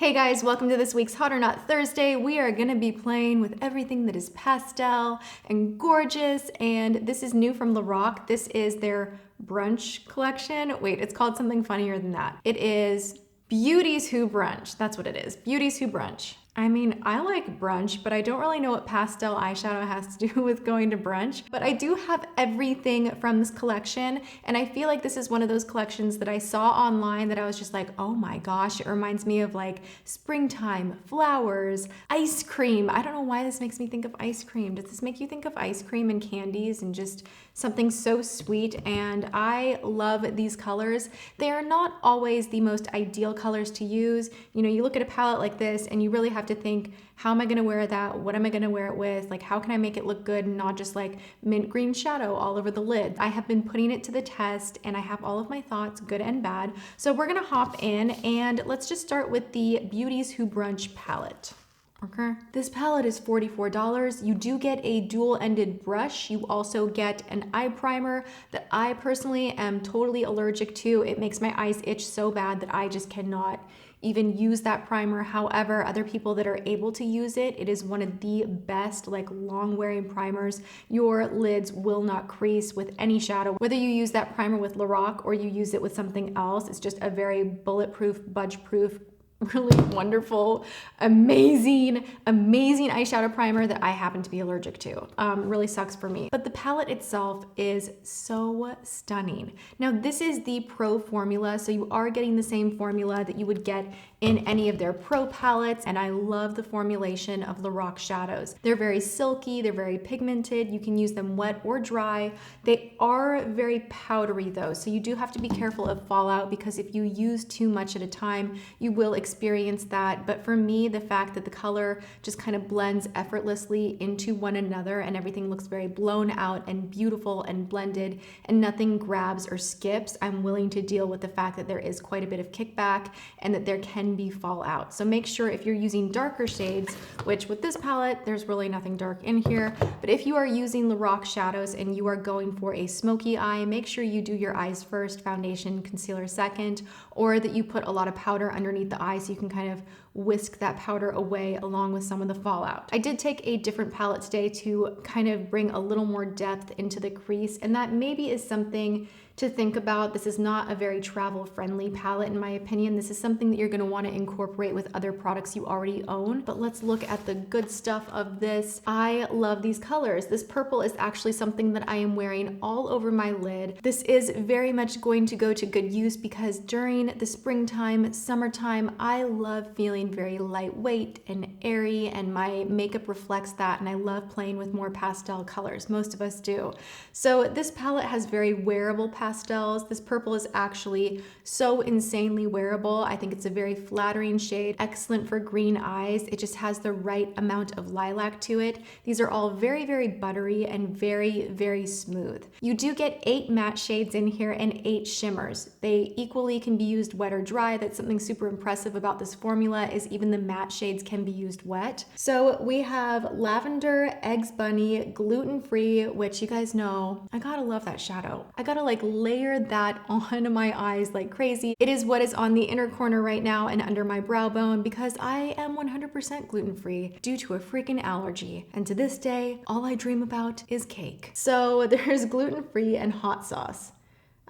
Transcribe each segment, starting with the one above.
Hey guys, welcome to this week's Hot or Not Thursday. We are gonna be playing with everything that is pastel and gorgeous, and this is new from Lorac. This is their brunch collection. Wait, it's called something funnier than that. It is Beauties Who Brunch. That's what it is. Beauties Who Brunch. I mean, I like brunch, but I don't really know what pastel eyeshadow has to do with going to brunch. But I do have everything from this collection, and I feel like this is one of those collections that I saw online that I was just like, oh my gosh, it reminds me of like springtime, flowers, ice cream. I don't know why this makes me think of ice cream. Does this make you think of ice cream and candies and just something so sweet? And I love these colors. They are not always the most ideal colors to use. You know, you look at a palette like this and you really have to think, how am I gonna wear that? What am I gonna wear it with? Like, how can I make it look good and not just like mint green shadow all over the lid? I have been putting it to the test and I have all of my thoughts, good and bad. So we're gonna hop in and let's just start with the Beauties Who Brunch palette. Okay. This palette is $44. You do get a dual-ended brush. You also get an eye primer that I personally am totally allergic to. It makes my eyes itch so bad that I just cannot even use that primer. However, other people that are able to use it, it is one of the best, like, long-wearing primers. Your lids will not crease with any shadow. Whether you use that primer with Lorac or you use it with something else, it's just a very bulletproof, budge-proof, really wonderful, amazing eyeshadow primer that I happen to be allergic to. Really sucks for me. But the palette itself is so stunning. Now, this is the Pro formula, so you are getting the same formula that you would get in any of their Pro palettes, and I love the formulation of Lorac shadows. They're very silky, they're very pigmented, you can use them wet or dry. They are very powdery though, so you do have to be careful of fallout because if you use too much at a time, you will experience that. But for me, the fact that the color just kind of blends effortlessly into one another and everything looks very blown out and beautiful and blended and nothing grabs or skips, I'm willing to deal with the fact that there is quite a bit of kickback and that there can be fallout. So make sure if you're using darker shades, which with this palette, there's really nothing dark in here, but if you are using Lorac shadows and you are going for a smoky eye, make sure you do your eyes first, foundation, concealer second, or that you put a lot of powder underneath the eye so you can kind of whisk that powder away along with some of the fallout. I did take a different palette today to kind of bring a little more depth into the crease, and that maybe is something to think about. This is not a very travel-friendly palette in my opinion. This is something that you're gonna wanna incorporate with other products you already own, but let's look at the good stuff of this. I love these colors. This purple is actually something that I am wearing all over my lid. This is very much going to go to good use because during the springtime, summertime, I love feeling very lightweight and airy, and my makeup reflects that, and I love playing with more pastel colors. Most of us do. So this palette has very wearable pastels. This purple is actually so insanely wearable. I think it's a very flattering shade, excellent for green eyes. It just has the right amount of lilac to it. These are all very, very buttery and very, very smooth. You do get 8 matte shades in here and 8 shimmers. They equally can be used wet or dry. That's something super impressive about this formula is even the matte shades can be used wet. So we have lavender, eggs bunny, gluten-free, which you guys know, I gotta love that shadow. I gotta like layer that on my eyes like crazy. It is what is on the inner corner right now and under my brow bone because I am 100% gluten-free due to a freaking allergy. And to this day, all I dream about is cake. So there's gluten-free and hot sauce.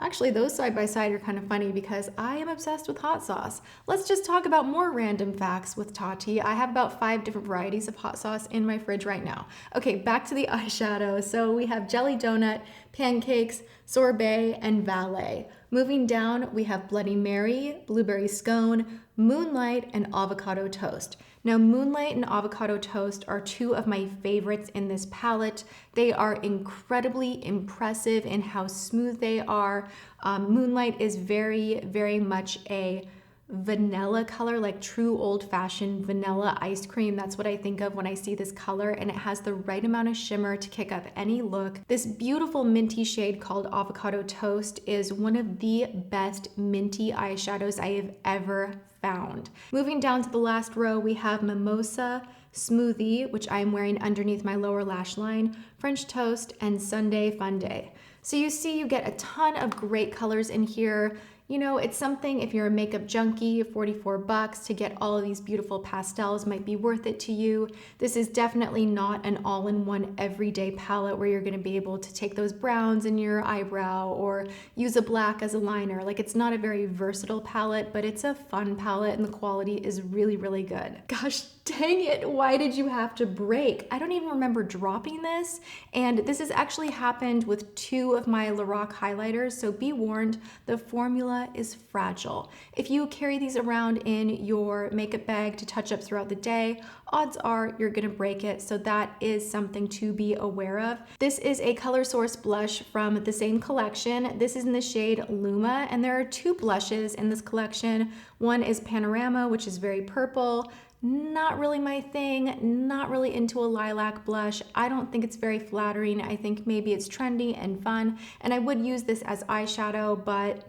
Actually, those side by side are kind of funny because I am obsessed with hot sauce. Let's just talk about more random facts with Tati. I have about 5 different varieties of hot sauce in my fridge right now. Okay, back to the eyeshadow. So we have Jelly Donut, Pancakes, Sorbet, and Valet. Moving down, we have Bloody Mary, Blueberry Scone, Moonlight, and Avocado Toast. Now, Moonlight and Avocado Toast are 2 of my favorites in this palette. They are incredibly impressive in how smooth they are. Moonlight is very, very much a vanilla color, like true old-fashioned vanilla ice cream. That's what I think of when I see this color, and it has the right amount of shimmer to kick up any look. This beautiful minty shade called Avocado Toast is one of the best minty eyeshadows I have ever found. Moving down to the last row, we have Mimosa, Smoothie, which I'm wearing underneath my lower lash line, French Toast, and Sunday Fun Day. So you see you get a ton of great colors in here. You know, it's something, if you're a makeup junkie, 44 bucks to get all of these beautiful pastels might be worth it to you. This is definitely not an all-in-one everyday palette where you're gonna be able to take those browns in your eyebrow or use a black as a liner. Like, it's not a very versatile palette, but it's a fun palette and the quality is really, really good. Gosh, dang it, why did you have to break? I don't even remember dropping this, and this has actually happened with 2 of my Lorac highlighters, so be warned, the formula is fragile. If you carry these around in your makeup bag to touch up throughout the day, odds are you're gonna break it, so that is something to be aware of. This is a Color Source blush from the same collection. This is in the shade Luma, and there are 2 blushes in this collection. One is Panorama, which is very purple. Not really my thing, not really into a lilac blush. I don't think it's very flattering. I think maybe it's trendy and fun, and I would use this as eyeshadow, but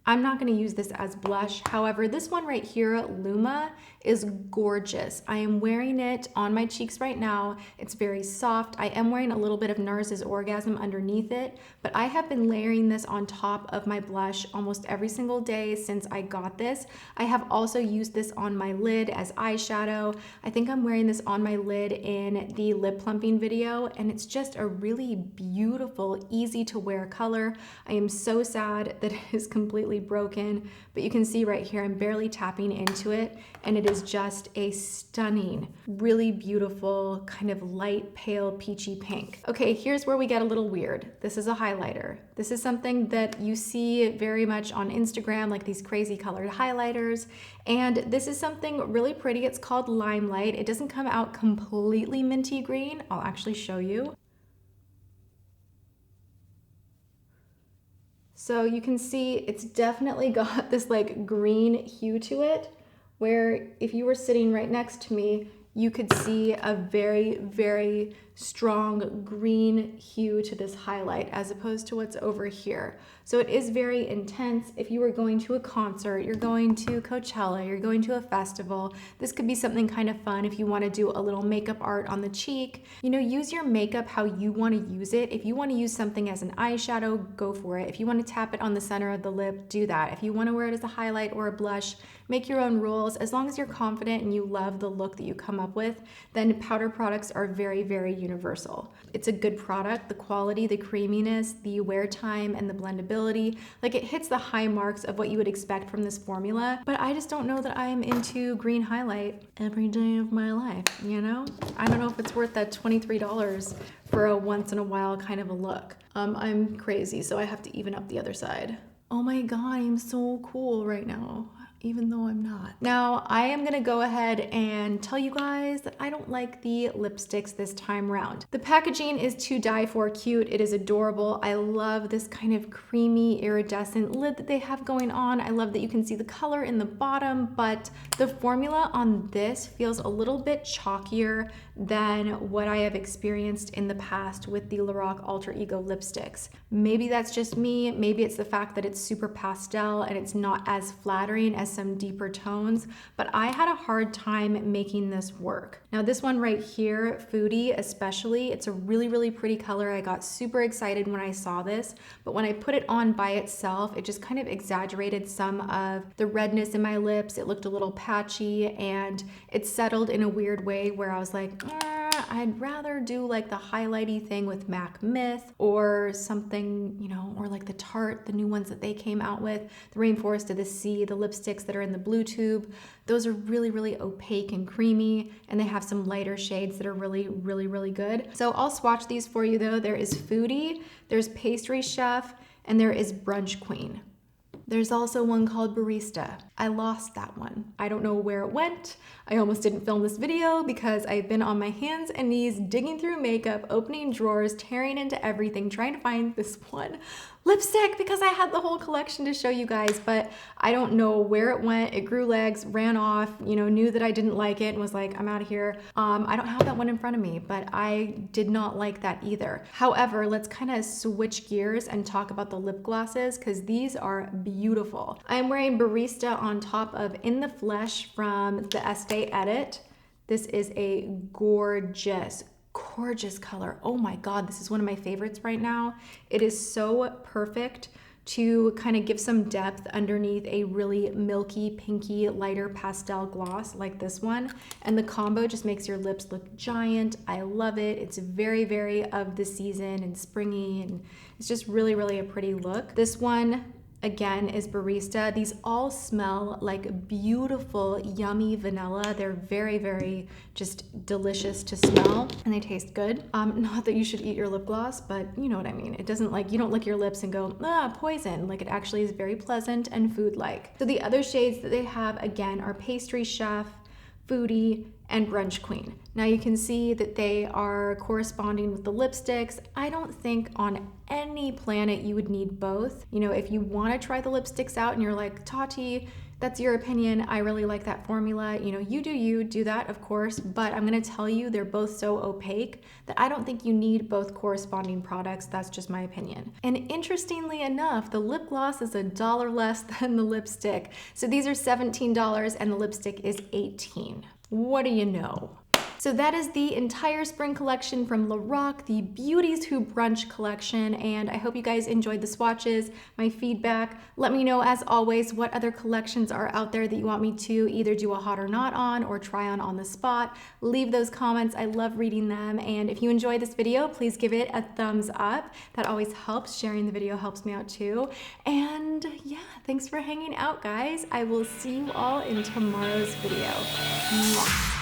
I'm not gonna use this as blush. However, this one right here, Luma, is gorgeous. I am wearing it on my cheeks right now. It's very soft. I am wearing a little bit of NARS's Orgasm underneath it, but I have been layering this on top of my blush almost every single day since I got this. I have also used this on my lid as eyeshadow. I think I'm wearing this on my lid in the lip plumping video, and it's just a really beautiful, easy to wear color. I am so sad that it is completely broken, but you can see right here, I'm barely tapping into it, and it is just a stunning, really beautiful, kind of light, pale, peachy pink. Okay, here's where we get a little weird. This is a highlighter. This is something that you see very much on Instagram, like these crazy colored highlighters, and this is something really pretty. It's called Limelight. It doesn't come out completely minty green. I'll actually show you. So you can see it's definitely got this like green hue to it, where if you were sitting right next to me, you could see a very, very strong green hue to this highlight as opposed to what's over here. So it is very intense. If you were going to a concert, you're going to Coachella, you're going to a festival, this could be something kind of fun if you want to do a little makeup art on the cheek. You know, use your makeup how you want to use it. If you want to use something as an eyeshadow, go for it. If you want to tap it on the center of the lip, do that. If you want to wear it as a highlight or a blush, make your own rules. As long as you're confident and you love the look that you come up with, then powder products are very, very universal. It's a good product. The quality, the creaminess, the wear time, and the blendability, like it hits the high marks of what you would expect from this formula, but I just don't know that I am into green highlight every day of my life, you know? I don't know if it's worth that $23 for a once in a while kind of a look. I'm crazy, so I have to even up the other side. Oh my God, I'm so cool right now, even though I'm not. Now, I am gonna go ahead and tell you guys that I don't like the lipsticks this time around. The packaging is to die for cute. It is adorable. I love this kind of creamy iridescent lid that they have going on. I love that you can see the color in the bottom, but the formula on this feels a little bit chalkier than what I have experienced in the past with the Lorac Alter Ego lipsticks. Maybe that's just me. Maybe it's the fact that it's super pastel and it's not as flattering as some deeper tones, but I had a hard time making this work. Now this one right here, Foodie especially, it's a really, really pretty color. I got super excited when I saw this, but when I put it on by itself, it just kind of exaggerated some of the redness in my lips. It looked a little patchy and it settled in a weird way where I was like, I'd rather do like the highlighty thing with MAC Myth or something, you know, or like the Tarte, the new ones that they came out with, the Rainforest of the Sea, the lipsticks that are in the blue tube. Those are really, really opaque and creamy, and they have some lighter shades that are really, really, really good. So I'll swatch these for you though. There is Foodie, there's Pastry Chef, and there is Brunch Queen. There's also one called Barista. I lost that one. I don't know where it went. I almost didn't film this video because I've been on my hands and knees digging through makeup, opening drawers, tearing into everything, trying to find this one lipstick because I had the whole collection to show you guys, but I don't know where it went. It grew legs, ran off, you know, knew that I didn't like it and was like, I'm out of here. I don't have that one in front of me, but I did not like that either. However, let's kind of switch gears and talk about the lip glosses because these are beautiful. I'm wearing Barista on top of In the Flesh from the Estee Edit. This is a gorgeous color. Oh my God, this is one of my favorites right now. It is so perfect to kind of give some depth underneath a really milky, pinky, lighter pastel gloss like this one. And the combo just makes your lips look giant. I love it. It's very, very of the season and springy, and it's just really, really a pretty look. This one, again, is Barista. These all smell like beautiful, yummy vanilla. They're very, very just delicious to smell, and they taste good. Not that you should eat your lip gloss, but you know what I mean. It doesn't like, you don't lick your lips and go, ah, poison. Like, it actually is very pleasant and food-like. So the other shades that they have, again, are Pastry Chef, Foodie, and Brunch Queen. Now you can see that they are corresponding with the lipsticks. I don't think on any planet you would need both. You know, if you want to try the lipsticks out and you're like, Tati, that's your opinion, I really like that formula, you know, you do that, of course, but I'm gonna tell you they're both so opaque that I don't think you need both corresponding products. That's just my opinion. And interestingly enough, the lip gloss is $1 less than the lipstick. So these are $17 and the lipstick is $18. What do you know? So that is the entire spring collection from Lorac, the Beauties Who Brunch collection, and I hope you guys enjoyed the swatches, my feedback. Let me know, as always, what other collections are out there that you want me to either do a hot or not on or try on the spot. Leave those comments. I love reading them, and if you enjoyed this video, please give it a thumbs up. That always helps. Sharing the video helps me out too. And yeah, thanks for hanging out, guys. I will see you all in tomorrow's video. Mwah.